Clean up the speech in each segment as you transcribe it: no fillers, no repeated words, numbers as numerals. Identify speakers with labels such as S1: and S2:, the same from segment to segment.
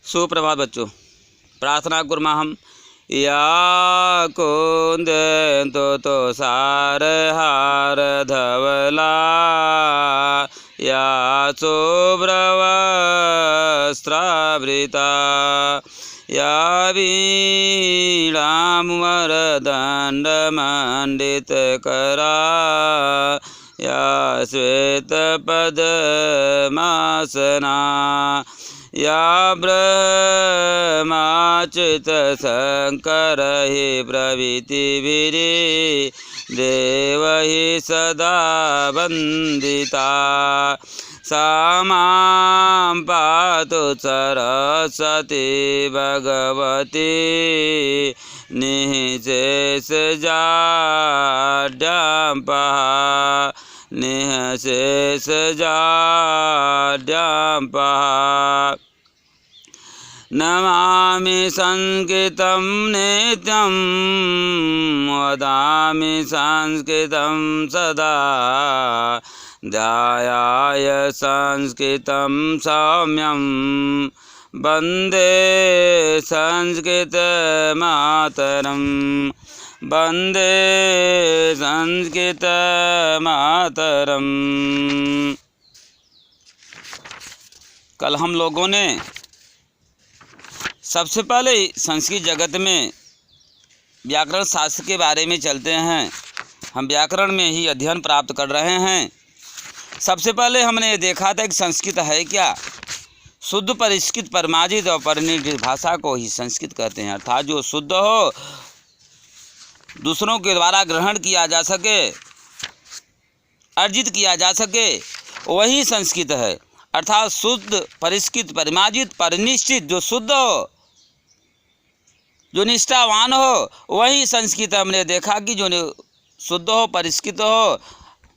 S1: सुप्रभात बच्चों। प्रार्थना कुर्मः। या कुंदेन्दु सारहार धवला या शुभ्रवस्त्रावृता या वीणामुरदण्डमण्डितकरा या श्वेतपद्मासना या ब्रह्माच्युतशङ्कर हि प्रभृतिभिः देवैः सदा वन्दिता सा मां पातु सरस्वती भगवती निःशेषजाड्याम्पः निःशेषजाड्याम्पः। नमामि संस्कृतं नित्यं वदामि संस्कृतं सदा ध्यायाय संस्कृतं सौम्यं वन्दे संस्कृतमातरं वन्दे संस्कृतमातरं। कल हम लोगों ने सबसे पहले संस्कृत जगत में व्याकरण शास्त्र के बारे में चलते हैं। हम व्याकरण में ही अध्ययन प्राप्त कर रहे हैं। सबसे पहले हमने ये देखा था कि संस्कृत है क्या। शुद्ध परिष्कृत परिमार्जित और परिनिष्ठित भाषा को ही संस्कृत कहते हैं। अर्थात जो शुद्ध हो, दूसरों के द्वारा ग्रहण किया जा सके, अर्जित किया जा सके, वही संस्कृत है। अर्थात शुद्ध परिष्कृत परिमार्जित परिनिष्ठित, जो शुद्ध हो, जो निष्ठावान हो, वही संस्कृत। हमने देखा कि जो शुद्ध हो, परिष्कृत हो,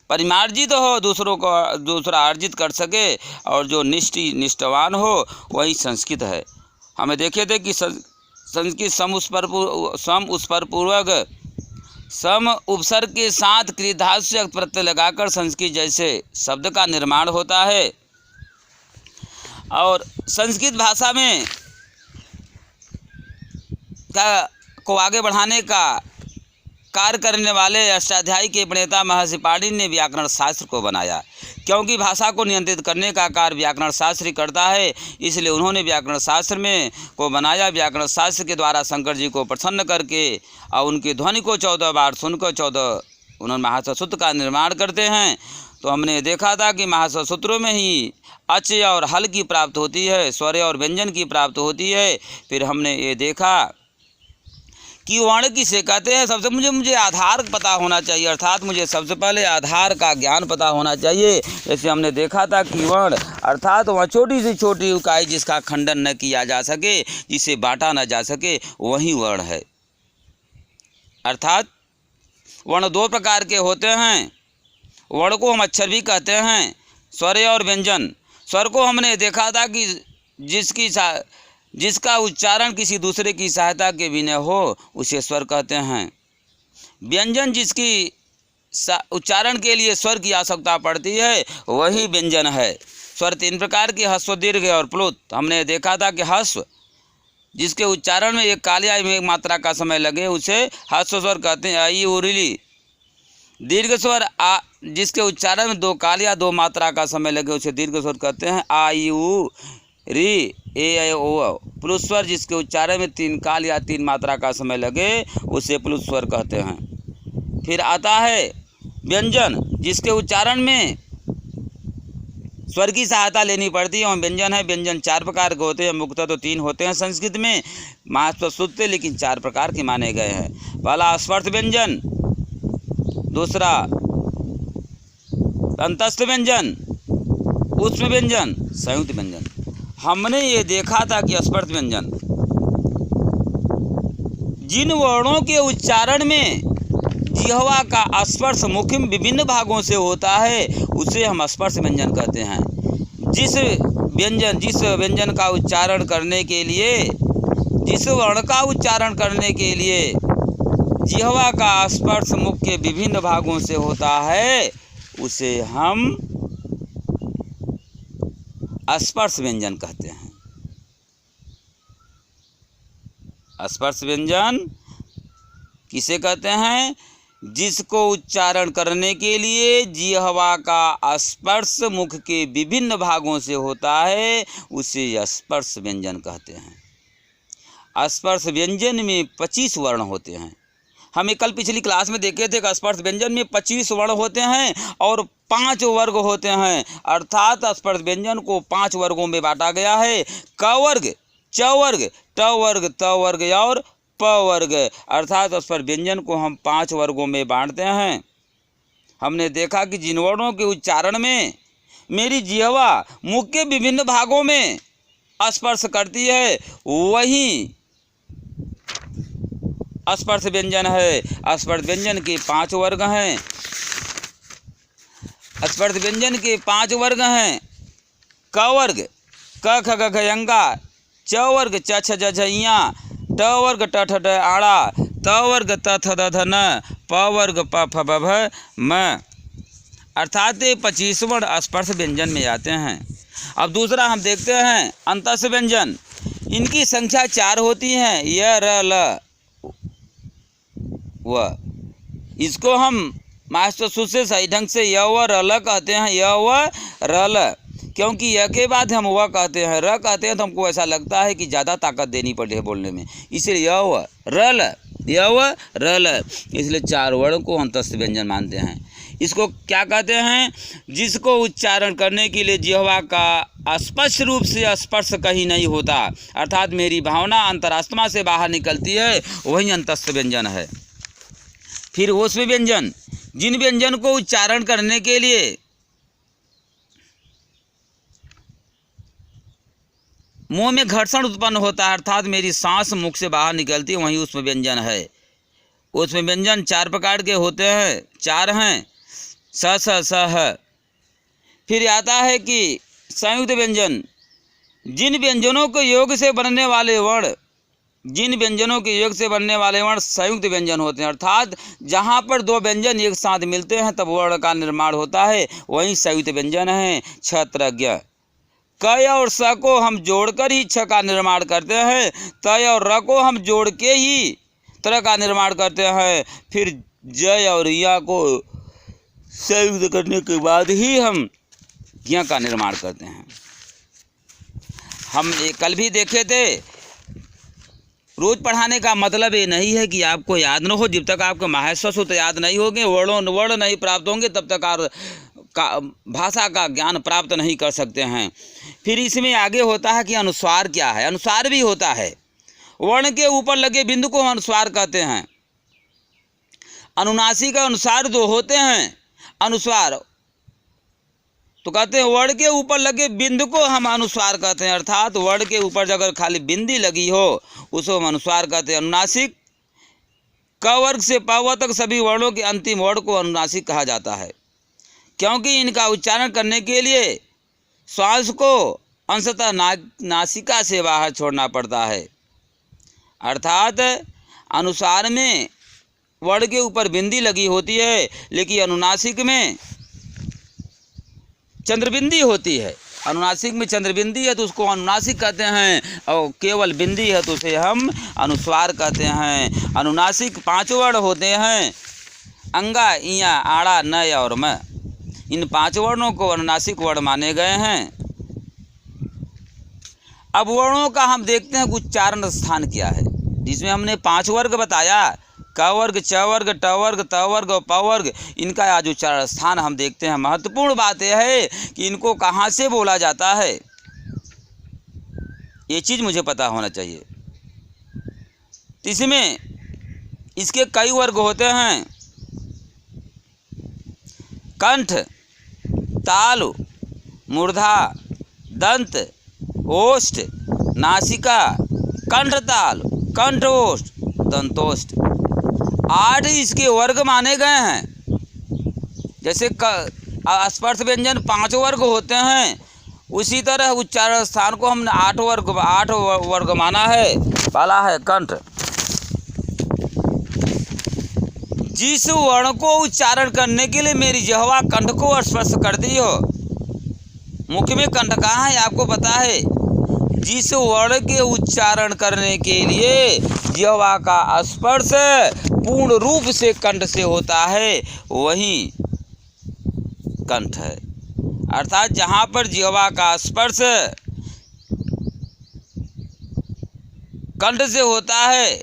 S1: परिमार्जित हो, दूसरों को दूसरा अर्जित कर सके, और जो निष्ठावान हो, वही संस्कृत है। हमें देखे थे कि संस्कृत सम उपसर्ग के साथ क्रियाधातु प्रत्यय लगाकर संस्कृत जैसे शब्द का निर्माण होता है। और संस्कृत भाषा में को आगे बढ़ाने का कार्य करने वाले अष्टाध्यायी के प्रणेता महर्षि पाणिनि ने व्याकरण शास्त्र को बनाया। क्योंकि भाषा को नियंत्रित करने का कार्य व्याकरण शास्त्र ही करता है, इसलिए उन्होंने व्याकरण शास्त्र में को बनाया। व्याकरण शास्त्र के द्वारा शंकर जी को प्रसन्न करके और उनकी ध्वनि को 14 बार सुनकर 14 उन्होंने महासव सूत्र का निर्माण करते हैं। तो हमने देखा था कि महासव सूत्रों में ही अच और हल की प्राप्त होती है, स्वर और व्यंजन की प्राप्त होती है। फिर हमने ये देखा कि वर्ण किसे कहते हैं। सबसे मुझे आधार पता होना चाहिए, अर्थात मुझे सबसे पहले आधार का ज्ञान पता होना चाहिए। जैसे हमने देखा था कि वर्ण अर्थात वह छोटी से छोटी इकाई जिसका खंडन न किया जा सके, जिसे बांटा न जा सके, वही वर्ण है। अर्थात वर्ण दो प्रकार के होते हैं। वर्ण को हम अक्षर भी कहते हैं, स्वर और व्यंजन। स्वर को हमने देखा था कि जिसका उच्चारण किसी दूसरे की सहायता के बिना हो, उसे स्वर कहते हैं। व्यंजन जिसकी उच्चारण के लिए स्वर की आवश्यकता पड़ती है, वही व्यंजन है। स्वर 3 प्रकार के, ह्रस्व, दीर्घ और प्लुत। हमने देखा था कि ह्रस्व जिसके उच्चारण में एक काल या एक मात्रा का समय लगे, उसे ह्रस्व स्वर कहते हैं, आई उरीली। दीर्घ स्वर जिसके उच्चारण में 2 काल या 2 मात्रा का समय लगे, उसे दीर्घ स्वर कहते हैं, आ ई उ री ए ओ। प्लुत स्वर जिसके उच्चारण में 3 काल या 3 मात्रा का समय लगे, उसे प्लुत स्वर कहते हैं। फिर आता है व्यंजन जिसके उच्चारण में स्वर की सहायता लेनी पड़ती है, और व्यंजन है। व्यंजन 4 प्रकार के होते हैं, मुख्यतः तो 3 होते हैं संस्कृत में, महात्व शुद्ध, लेकिन 4 प्रकार के माने गए हैं। पहला स्पर्श व्यंजन, दूसरा अंतस्थ व्यंजन, उष्म व्यंजन, संयुक्त व्यंजन। हमने ये देखा था कि स्पर्श व्यंजन जिन वर्णों के उच्चारण में जिह्वा का स्पर्श मुख में विभिन्न भागों से होता है, उसे हम स्पर्श व्यंजन कहते हैं। जिस व्यंजन का उच्चारण करने के लिए, जिस वर्ण का उच्चारण करने के लिए जिह्वा का स्पर्श मुख के विभिन्न भागों से होता है, उसे हम स्पर्श व्यंजन कहते हैं। स्पर्श व्यंजन किसे कहते हैं? जिसको उच्चारण करने के लिए जिह्वा का स्पर्श मुख के विभिन्न भागों से होता है, उसे स्पर्श व्यंजन कहते हैं। स्पर्श व्यंजन में 25 वर्ण होते हैं। हमें कल पिछली क्लास में देखे थे कि स्पर्श व्यंजन में 25 वर्ण होते हैं और 5 वर्ग होते हैं, अर्थात स्पर्श व्यंजन को 5 वर्गों में बांटा गया है। क वर्ग, च वर्ग, ट वर्ग, त वर्ग और प वर्ग, अर्थात स्पर्श व्यंजन को हम 5 वर्गों में बांटते हैं। हमने देखा कि जिन वर्णों के उच्चारण में मेरी जिह्वा मुख के विभिन्न भागों में स्पर्श करती है, वही स्पर्श व्यंजन है। स्पर्श व्यंजन के 5 वर्ग हैं। स्पर्श व्यंजन के 5 वर्ग हैं। क वर्ग, क ख ग घ यंगा, च वर्ग, च छ ज झ इया, ट वर्ग, ट ठ ड आड़ा, त वर्ग, त थ द ध न, प वर्ग, प फ ब भ म, अर्थात 25 वर्ण स्पर्श व्यंजन में आते हैं। अब दूसरा हम देखते हैं अंतस्थ व्यंजन। इनकी संख्या 4 होती है, य र ल व। इसको हम मास्टर सूत्र से सही ढंग से य व र ल कहते हैं, य व र ल, क्योंकि य के बाद हम व कहते हैं, र कहते हैं तो हमको ऐसा लगता है कि ज़्यादा ताकत देनी पड़े है बोलने में, इसलिए य व र ल, य व र ल, इसलिए 4 वर्ण को अंतस्थ व्यंजन मानते हैं। इसको क्या कहते हैं? जिसको उच्चारण करने के लिए जिह्वा का स्पष्ट रूप से स्पर्श कहीं नहीं होता, अर्थात मेरी भावना अंतरात्मा से बाहर निकलती है, वही अंतस्थ व्यंजन है। फिर ओष्म व्यंजन, जिन व्यंजन को उच्चारण करने के लिए मुंह में घर्षण उत्पन्न होता है, अर्थात मेरी सांस मुख से बाहर निकलती है, वही ओष्म व्यंजन है। ओष्म व्यंजन 4 प्रकार के होते हैं, 4 हैं। स स स ह। फिर आता है कि संयुक्त व्यंजन, जिन व्यंजनों के योग से बनने वाले वर्ण, जिन व्यंजनों के योग से बनने वाले वर्ण संयुक्त व्यंजन होते हैं, अर्थात जहाँ पर 2 व्यंजन एक साथ मिलते हैं तब वर्ण का निर्माण होता है, वही संयुक्त व्यंजन है। क्षत्रज्ञ, क और स को हम जोड़कर ही छ का निर्माण करते हैं, त और र को हम जोड़ के ही त्र का निर्माण करते हैं, फिर ज और या को संयुक्त करने के बाद ही हम ज्ञ का निर्माण करते हैं। हम कल भी देखे थे, रोज पढ़ाने का मतलब ये नहीं है कि आपको याद न हो। जब तक आपके माहेश्वर सूत्र याद नहीं होंगे, वर्ण नहीं प्राप्त होंगे, तब तक आप भाषा का ज्ञान प्राप्त नहीं कर सकते हैं। फिर इसमें आगे होता है कि अनुस्वार क्या है। अनुस्वार भी होता है। वर्ण के ऊपर लगे बिंदु को हम अनुस्वार कहते हैं। अनुनासिक का अनुसार 2 होते हैं। अनुस्वार तो कहते हैं वर्ण के ऊपर लगे बिंदु को हम अनुस्वार कहते हैं, अर्थात वर्ण के ऊपर अगर खाली बिंदी लगी हो उसको हम अनुस्वार कहते हैं। अनुनासिक क वर्ग से प वर्ग तक सभी वर्णों के अंतिम वर्ण को अनुनासिक कहा जाता है, क्योंकि इनका उच्चारण करने के लिए श्वास को अंशतः नासिका से बाहर छोड़ना पड़ता है, अर्थात अनुस्वार में वर्ण के ऊपर बिंदी लगी होती है, लेकिन अनुनासिक में चंद्रबिंदी होती है। अनुनासिक में चंद्रबिंदी है तो उसको अनुनासिक कहते हैं, और केवल बिंदी है तो उसे हम अनुस्वार कहते हैं। अनुनासिक 5 वर्ण होते हैं, अंगा, इया, आड़ा, न और म। इन 5 वर्णों को अनुनासिक वर्ण माने गए हैं। अब वर्णों का हम देखते हैं उच्चारण स्थान क्या है, जिसमें हमने 5 वर्ग बताया, क वर्ग, च वर्ग, ट वर्ग, त वर्ग और प वर्ग। इनका आज उच्चारण स्थान हम देखते हैं। महत्वपूर्ण बात यह है कि इनको कहाँ से बोला जाता है, ये चीज़ मुझे पता होना चाहिए। इसमें इसके कई वर्ग होते हैं। कंठ, तालु, मूर्धा, दंत, ओष्ठ, नासिका, कंठताल, कंठोष्ठ, दंतोष्ठ। 8 इसके वर्ग माने गए हैं। जैसे स्पर्श व्यंजन 5 वर्ग होते हैं, उसी तरह उच्चारण स्थान को हमने 8 वर्ग माना है। पहला है कंठ। जिस वर्ण को उच्चारण करने के लिए मेरी जिह्वा कंठ को स्पर्श करती हो, मुख में कंठ कहाँ है आपको पता है। जिस वर्ण के उच्चारण करने के लिए जिह्वा का स्पर्श पूर्ण रूप से कंठ से होता है वही कंठ है। अर्थात जहाँ पर जिह्वा का स्पर्श कंठ से होता है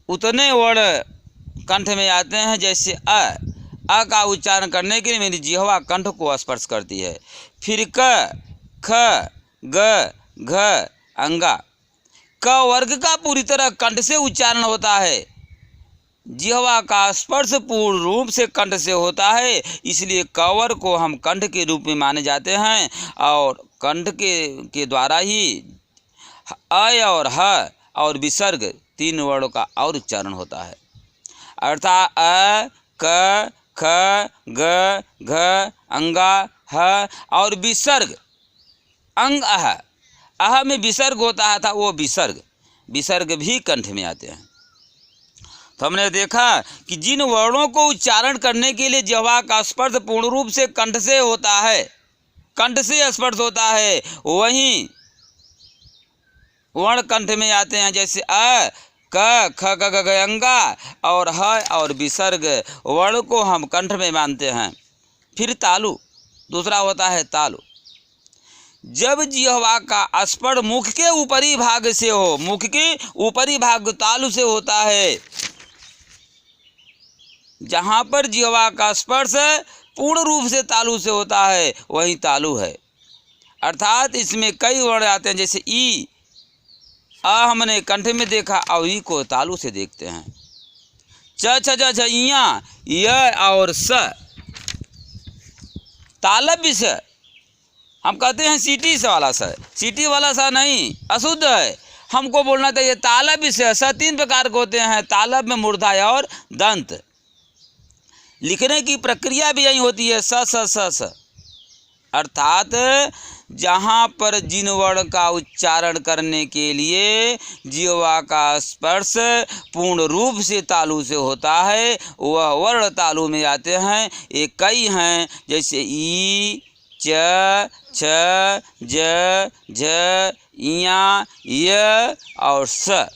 S1: उतने वर्ण कंठ में आते हैं। जैसे अ का उच्चारण करने के लिए मेरी जिह्वा कंठ को स्पर्श करती है। फिर क, ख, ग, घ, अंगा। क वर्ग का पूरी तरह कंठ से उच्चारण होता है। जिह्वा का स्पर्श पूर्ण रूप से कंठ से होता है, इसलिए क वर्ग को हम कंठ के रूप में माने जाते हैं और कंठ के द्वारा ही अ और ह और विसर्ग तीन वर्णों का और उच्चारण होता है। अर्थात अ, क, ख, ग, घ, अंगा, ह और विसर्ग अंग अह में विसर्ग होता है था वो विसर्ग भी कंठ में आते हैं। तो हमने देखा कि जिन वर्णों को उच्चारण करने के लिए जिह्वा का स्पर्श पूर्ण रूप से कंठ से होता है, कंठ से स्पर्श होता है, वहीं वर्ण कंठ में आते हैं। जैसे अ, क, ख, ग, घ, अंगा और ह और विसर्ग वर्ण को हम कंठ में मानते हैं। फिर तालु, दूसरा होता है तालु। जब जिह्वा का स्पर्श मुख के ऊपरी भाग से हो, मुख के ऊपरी भाग तालु से होता है। जहाँ पर जिह्वा का स्पर्श पूर्ण रूप से तालु से होता है वही तालु है। अर्थात इसमें कई वर्ण आते हैं। जैसे ई, हमने कंठ में देखा और ई को तालु से देखते हैं। च, छ, ज, झ, इया, य और स तालव्य स हम कहते हैं सीटी से वाला स, सीटी वाला स नहीं, अशुद्ध है। हमको बोलना चाहिए तालव्य स तीन प्रकार के होते हैं, तालव्य, मूर्धा और दंत। लिखने की प्रक्रिया भी यही होती है, स स स स। अर्थात जहाँ पर जिन वर्ण का उच्चारण करने के लिए जिह्वा का स्पर्श पूर्ण रूप से तालु से होता है वह वर्ण तालु में आते हैं। ये कई हैं, जैसे ई, च, छ, ज, झ, इया, य और स।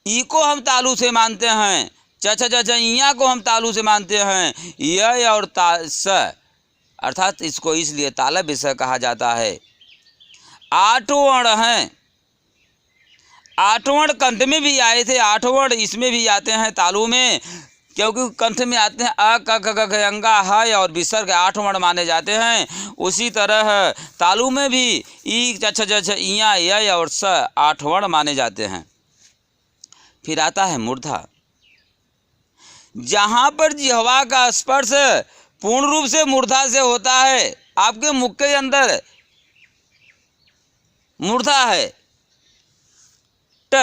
S1: ई को हम तालु से मानते हैं, च, छ, ज, झ, इया को हम तालु से मानते हैं, य और स अर्थात इसको इसलिए तालव्य स कहा जाता है। 8 वर्ण हैं, 8 वर्ण कंठ में भी आए थे, 8 वर्ण इसमें भी आते हैं तालु में, क्योंकि कंठ में आते हैं अ, क, ख, ग, अंगा, ह और विसर्ग 8 वर्ण माने जाते हैं। उसी तरह तालु में भी ई, च, छ, ज, झ, इया, य और स 8 वर्ण माने जाते हैं। फिर आता है मूर्धा। जहाँ पर जिह्वा का स्पर्श पूर्ण रूप से मूर्धा से होता है, आपके मुख के अंदर मूर्धा है ट,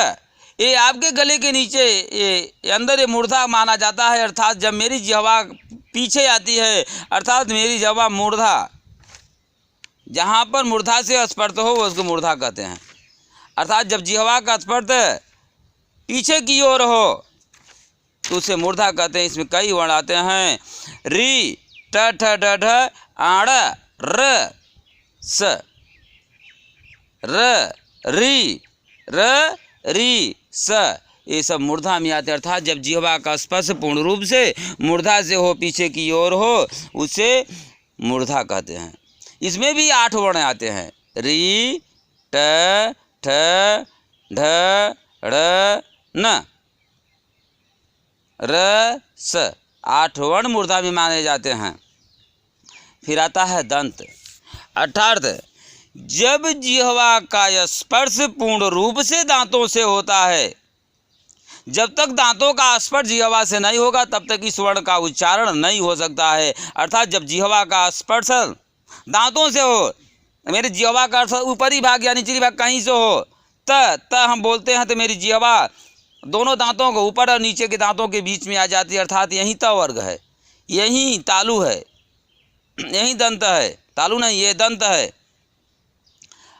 S1: ये आपके गले के नीचे ये अंदर ये मूर्धा माना जाता है। अर्थात जब मेरी जिह्वा पीछे आती है, अर्थात मेरी जिह्वा मूर्धा, जहाँ पर मूर्धा से स्पर्श हो वो उसको मूर्धा कहते हैं। अर्थात जब जिह्वा का स्पर्श पीछे की ओर हो तो उसे मूर्धा कहते हैं। इसमें कई वर्ण आते हैं, री, ट, ठ, ड, ढ, आड़, र, स, र, री, र, री, स ये सब मूर्धा में आते हैं। अर्थात जब जिह्वा का स्पर्श पूर्ण रूप से मूर्धा से हो, पीछे की ओर हो, उसे मूर्धा कहते हैं। इसमें भी 8 वर्ण आते हैं, री, ट, ठ, ढ, ढ़, न, र, स 8 वर्ण मूर्धा में माने जाते हैं। फिर आता है दंत। अर्थात जब जिह्वा का स्पर्श पूर्ण रूप से दांतों से होता है, जब तक दांतों का स्पर्श जिह्वा से नहीं होगा तब तक इस वर्ण का उच्चारण नहीं हो सकता है। अर्थात जब जिह्वा का स्पर्श दांतों से हो, मेरी जिह्वा का ऊपरी भाग या निचली भाग कहीं से हो, त हम बोलते हैं तो मेरी जिह्वा दोनों दांतों को ऊपर और नीचे के दांतों के बीच में आ जाती है। अर्थात यही त वर्ग है, यही तालु है, यही दंत है, तालु नहीं ये दंत है।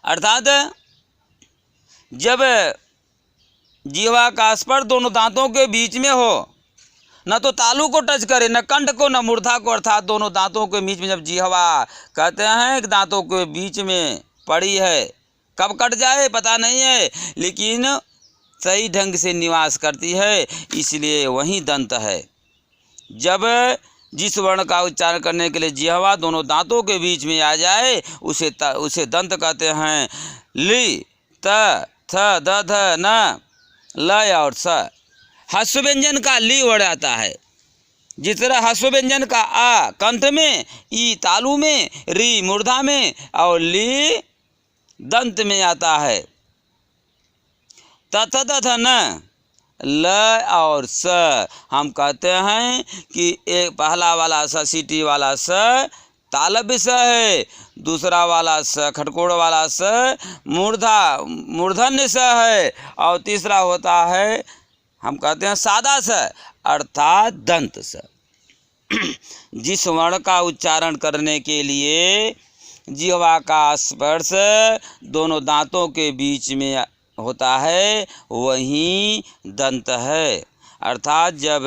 S1: अर्थात जब जिह्वा का स्पर्श दोनों दांतों के बीच में हो न तो तालु को टच करे, न कंठ को, न मूर्धा को, अर्थात दोनों दांतों के बीच में जब जिह्वा कहते हैं कि दांतों के बीच में पड़ी है, कब कट जाए पता नहीं है, लेकिन सही ढंग से निवास करती है, इसलिए वही दंत है। जब जिस वर्ण का उच्चारण करने के लिए जिह्वा दोनों दांतों के बीच में आ जाए उसे दंत कहते हैं। ली, त, थ, द, ध, न, ल और स। ह्रस्व व्यंजन का ली वर्ण आता है। जिस तरह ह्रस्व व्यंजन का आ कंठ में, ई तालु में, री मूर्धा में और ली दंत में आता है। तथ तथ न, ल और स हम कहते हैं कि एक पहला वाला स सीटी वाला स तालव्य स है, दूसरा वाला स खटकोड़ वाला स मूर्धन्य स है और तीसरा होता है हम कहते हैं सादा स अर्थात दंत स। जिस वर्ण का उच्चारण करने के लिए जिह्वा का स्पर्श दोनों दांतों के बीच में होता है वही दंत है। अर्थात जब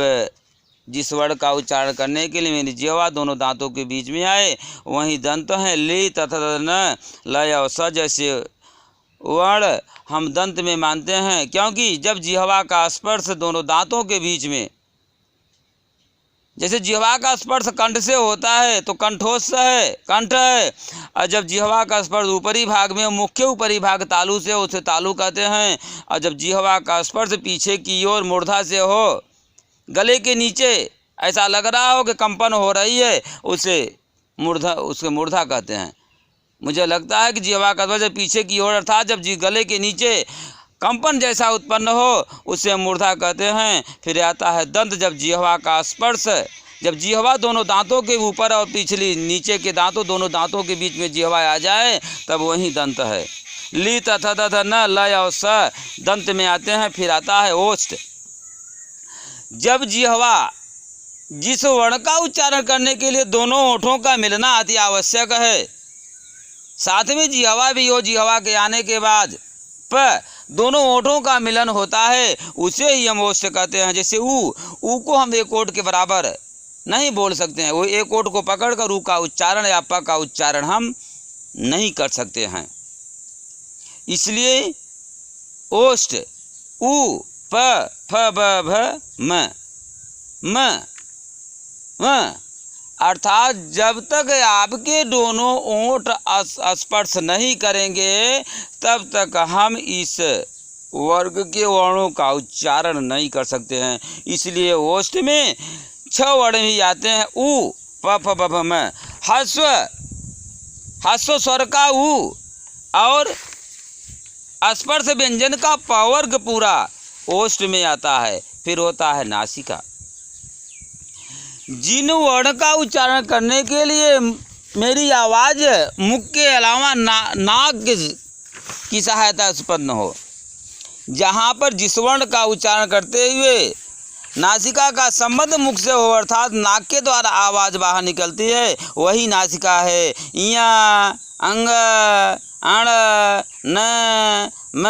S1: जिस वर्ण का उच्चारण करने के लिए मेरी जिह्वा दोनों दांतों के बीच में आए वही दंत है। ली, तथा, न, लय और स जैसे वर्ण हम दंत में मानते हैं, क्योंकि जब जिह्वा का स्पर्श दोनों दांतों के बीच में, जैसे जिह्वा का स्पर्श कंठ से होता है तो कंठोत्स है, कंठ है, और जब जिह्वा का स्पर्श ऊपरी भाग में, मुख्य ऊपरी भाग तालु से, उसे तालु कहते हैं। और जब जिह्वा का स्पर्श पीछे की ओर मूर्धा से हो, गले के नीचे ऐसा लग रहा हो कि कंपन हो रही है, उसके मूर्धा कहते हैं। मुझे लगता है कि जिह्वा का स्पर्श पीछे की ओर अर्थात जब गले के नीचे कंपन जैसा उत्पन्न हो उसे मूर्धा कहते हैं। फिर आता है दंत। जब जिह्वा का स्पर्श, जब जिह्वा दोनों दांतों के ऊपर और पिछली नीचे के दांतों दोनों दांतों के बीच में जिह्वा आ जाए तब वही दंत है। ली, तथा, तथ, न, लय और स दंत में आते हैं। फिर आता है ओष्ठ। जब जिह्वा जिस वर्ण का उच्चारण करने के लिए दोनों होठों का मिलना अति आवश्यक है, साथ में जिह्वा भी हो, जिह्वा के आने के बाद दोनों होठों का मिलन होता है, उसे ही हम ओष्ठ कहते हैं। जैसे ऊ को हम एक ओठ के बराबर नहीं बोल सकते हैं, वो एक ओठ को पकड़कर ऊ का उच्चारण या प का उच्चारण हम नहीं कर सकते हैं। इसलिए ओष्ठ ऊ, प, फ, ब, भ, म अर्थात जब तक आपके दोनों ओंठ स्पर्श नहीं करेंगे तब तक हम इस वर्ग के वर्णों का उच्चारण नहीं कर सकते हैं। इसलिए ओष्ठ में 6 वर्ण भी आते हैं। उ, प, फ, ब, भ, म। ह्रस्व स्वर का उ और स्पर्श व्यंजन का प वर्ग पूरा ओष्ठ में आता है। फिर होता है नासिका। जिन वर्ण का उच्चारण करने के लिए मेरी आवाज़ मुख के अलावा नाक की सहायता से उत्पन्न हो, जहाँ पर जिस वर्ण का उच्चारण करते हुए नासिका का संबंध मुख से हो अर्थात नाक के द्वारा आवाज़ बाहर निकलती है वही नासिका है। इया, अंग, अण, न, म।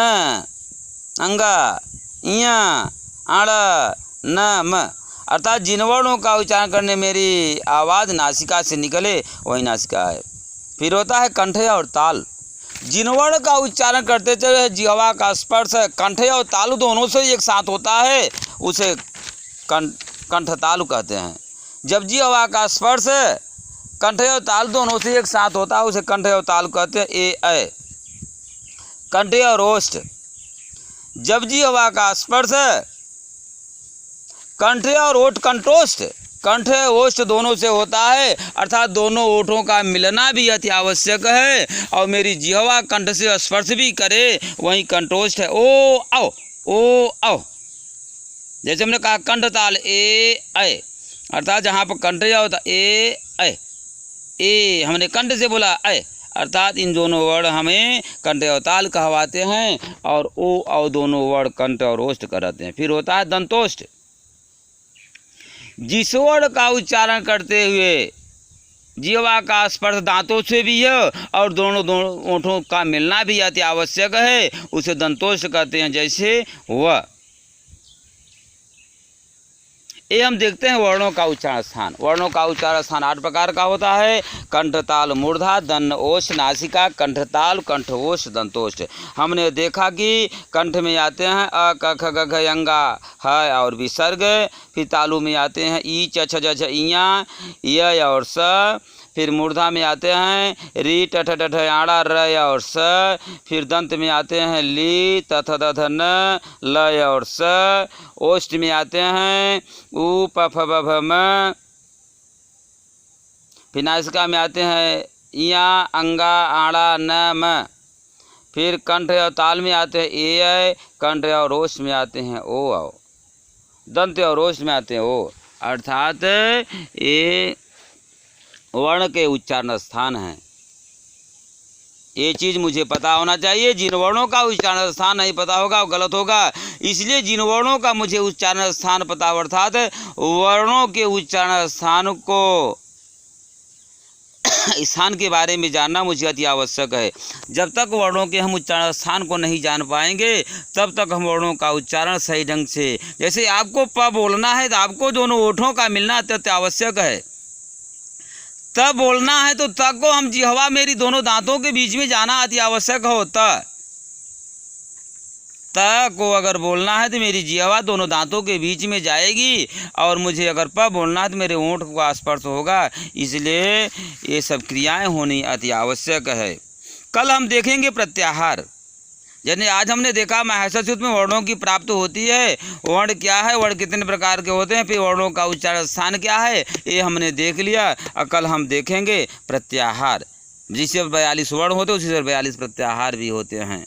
S1: अंगा, इया, अण, न, म अर्थात जिन वर्णों का उच्चारण करने मेरी आवाज़ नासिका से निकले वही नासिका है। फिर होता है कंठया और ताल। जिन वर्ण का उच्चारण करते चले जिह्वा का स्पर्श कंठया और तालु दोनों से एक साथ होता है उसे कंठतालु कहते हैं। जब जिह्वा का स्पर्श कंठया और तालु दोनों से एक साथ होता है उसे कंठया और तालु कहते हैं। ए कंठया और ओष्ठ। जब जिह्वा का स्पर्श कंठ और ओठ कंठोष्ठ, कंठ ओष्ठ दोनों से होता है अर्थात दोनों ओठों का मिलना भी अति आवश्यक है और मेरी जिह्वा कंठ से स्पर्श भी करे वही कंठोष्ठ है। ओ आओ, ओ आओ। जैसे हमने कहा कंठ ताल ए ऐ अर्थात जहाँ पर कंठ होता ए ऐ, ए हमने कंठ से बोला ऐ अर्थात इन दोनों वर्ण हमें कंठ और ताल कहवाते हैं और ओ और दोनों वर्ण कंठ और ओष्ठ कहते हैं। फिर होता है दंतोष्ठ। जिस वर्ण का उच्चारण करते हुए जिह्वा का स्पर्श दांतों से भी है और दोनों ओठों का मिलना भी अति आवश्यक है उसे दंतोष्ठ कहते हैं। जैसे व, ये हम देखते हैं वर्णों का उच्चारण स्थान। वर्णों का उच्चारण स्थान 8 प्रकार का होता है। कंठताल मूर्धा, दंड ओष्ठ नासिका, कंठताल, कंठोष्ठ, दंतोष्ठ। हमने देखा कि कंठ में आते हैं अ क ख ग घ यंगा है और विसर्ग, फिर तालु में आते हैं ई च छ ज झ इया य और स, फिर मूर्धा में आते हैं री ट ठ ड ढ आड़ा र और स, फिर दंत में आते हैं ली त थ द ध न ल और स, ओष्ठ में आते हैं उ प फ ब भ म, फिर नासिका में आते हैं इया अंगा आड़ा न म, फिर कंठ और ताल में आते हैं ए, कंठ और ओष्ठ में आते हैं ओ, दंत और ओष्ठ में आते हैं ओ। अर्थात ये वर्ण के उच्चारण स्थान हैं। ये चीज़ मुझे पता होना चाहिए। जिन वर्णों का उच्चारण स्थान नहीं पता होगा वो गलत होगा। इसलिए जिन वर्णों का मुझे उच्चारण स्थान पता हो, अर्थात वर्णों के उच्चारण स्थान को स्थान के बारे में जानना मुझे अति आवश्यक है। जब तक वर्णों के हम उच्चारण स्थान को नहीं जान पाएंगे तब तक हम वर्णों का उच्चारण सही ढंग से, जैसे आपको प बोलना है तो आपको दोनों ओठों का मिलना अत्यंत आवश्यक है। तब बोलना है तो तक को हम जिह्वा मेरी दोनों दांतों के बीच में जाना अति आवश्यक हो। त को अगर बोलना है तो मेरी जिह्वा दोनों दांतों के बीच में जाएगी, और मुझे अगर प बोलना है तो मेरे ओंठ का स्पर्श होगा। इसलिए ये सब क्रियाएं होनी अति आवश्यक है। कल हम देखेंगे प्रत्याहार। यानी आज हमने देखा महर्षि सूत्र में वर्णों की प्राप्त होती है, वर्ण क्या है, वर्ण कितने प्रकार के होते हैं, फिर वर्णों का उच्चारण स्थान क्या है, ये हमने देख लिया। और कल हम देखेंगे प्रत्याहार। जिससे 42 वर्ण होते हैं उसी से 42 प्रत्याहार भी होते हैं।